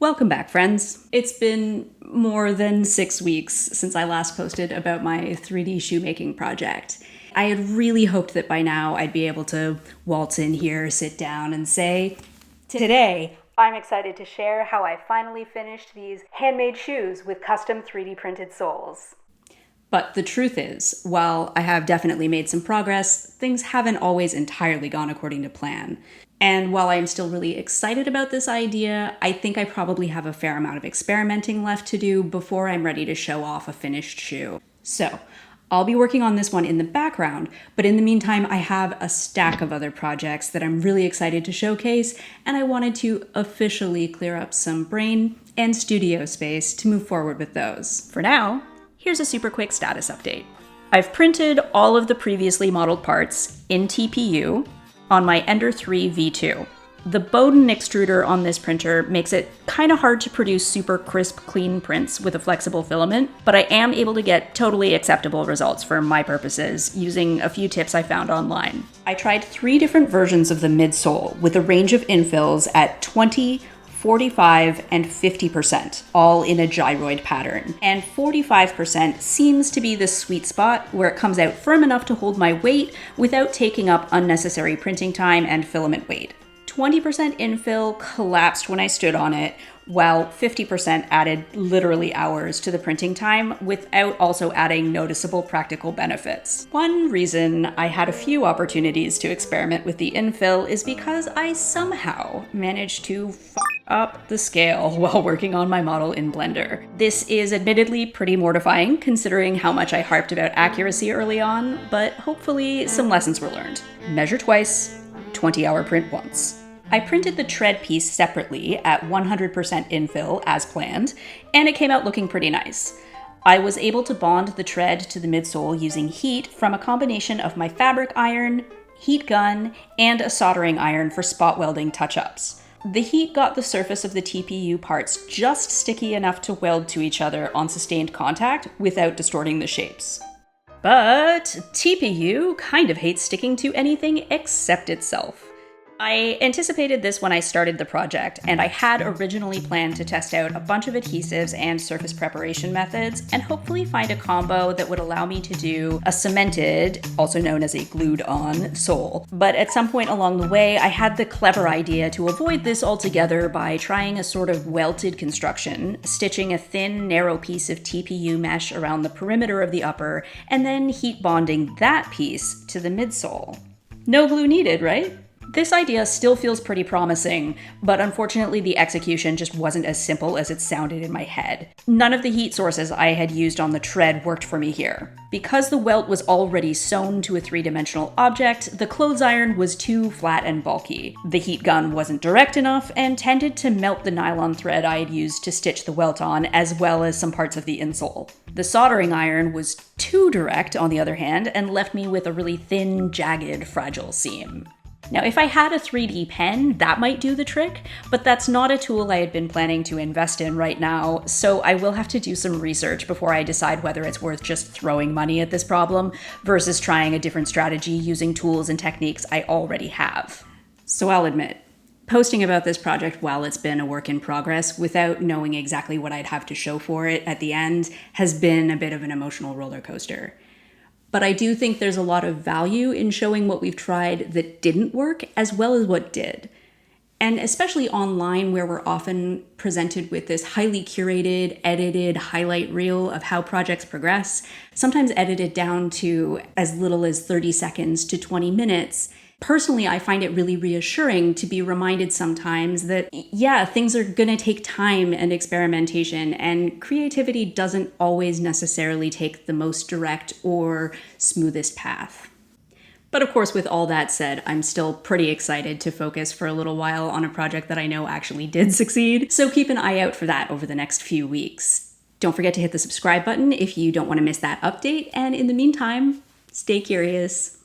Welcome back, friends. It's been more than 6 weeks since I last posted about my 3D shoemaking project. I had really hoped that by now I'd be able to waltz in here, sit down, and say, today, I'm excited to share how I finally finished these handmade shoes with custom 3D printed soles. But the truth is, while I have definitely made some progress, things haven't always entirely gone according to plan. And while I'm still really excited about this idea, I think I probably have a fair amount of experimenting left to do before I'm ready to show off a finished shoe. So, I'll be working on this one in the background, but in the meantime, I have a stack of other projects that I'm really excited to showcase, and I wanted to officially clear up some brain and studio space to move forward with those. For now, here's a super quick status update. I've printed all of the previously modeled parts in TPU on my Ender 3 V2. The Bowden extruder on this printer makes it kind of hard to produce super crisp, clean prints with a flexible filament, but I am able to get totally acceptable results for my purposes using a few tips I found online. I tried 3 different versions of the midsole with a range of infills at 20, 45, and 50%, all in a gyroid pattern. And 45% seems to be the sweet spot where it comes out firm enough to hold my weight without taking up unnecessary printing time and filament weight. 20% infill collapsed when I stood on it, while 50% added literally hours to the printing time without also adding noticeable practical benefits. One reason I had a few opportunities to experiment with the infill is because I somehow managed to f up the scale while working on my model in Blender. This is admittedly pretty mortifying considering how much I harped about accuracy early on, but hopefully some lessons were learned. Measure twice, 20-hour print once. I printed the tread piece separately at 100% infill as planned, and it came out looking pretty nice. I was able to bond the tread to the midsole using heat from a combination of my fabric iron, heat gun, and a soldering iron for spot welding touch-ups. The heat got the surface of the TPU parts just sticky enough to weld to each other on sustained contact without distorting the shapes. But TPU kind of hates sticking to anything except itself. I anticipated this when I started the project, and I had originally planned to test out a bunch of adhesives and surface preparation methods, and hopefully find a combo that would allow me to do a cemented, also known as a glued-on, sole. But at some point along the way, I had the clever idea to avoid this altogether by trying a sort of welted construction, stitching a thin, narrow piece of TPU mesh around the perimeter of the upper, and then heat bonding that piece to the midsole. No glue needed, right? This idea still feels pretty promising, but unfortunately the execution just wasn't as simple as it sounded in my head. None of the heat sources I had used on the tread worked for me here. Because the welt was already sewn to a 3-dimensional object, the clothes iron was too flat and bulky. The heat gun wasn't direct enough and tended to melt the nylon thread I had used to stitch the welt on, as well as some parts of the insole. The soldering iron was too direct, on the other hand, and left me with a really thin, jagged, fragile seam. Now, if I had a 3D pen, that might do the trick, but that's not a tool I had been planning to invest in right now, so I will have to do some research before I decide whether it's worth just throwing money at this problem versus trying a different strategy using tools and techniques I already have. So I'll admit, posting about this project while it's been a work in progress without knowing exactly what I'd have to show for it at the end has been a bit of an emotional roller coaster. But I do think there's a lot of value in showing what we've tried that didn't work as well as what did. And especially online, where we're often presented with this highly curated, edited highlight reel of how projects progress, sometimes edited down to as little as 30 seconds to 20 minutes. Personally, I find it really reassuring to be reminded sometimes that, yeah, things are gonna take time and experimentation, and creativity doesn't always necessarily take the most direct or smoothest path. But of course, with all that said, I'm still pretty excited to focus for a little while on a project that I know actually did succeed, so keep an eye out for that over the next few weeks. Don't forget to hit the subscribe button if you don't want to miss that update, and in the meantime, stay curious.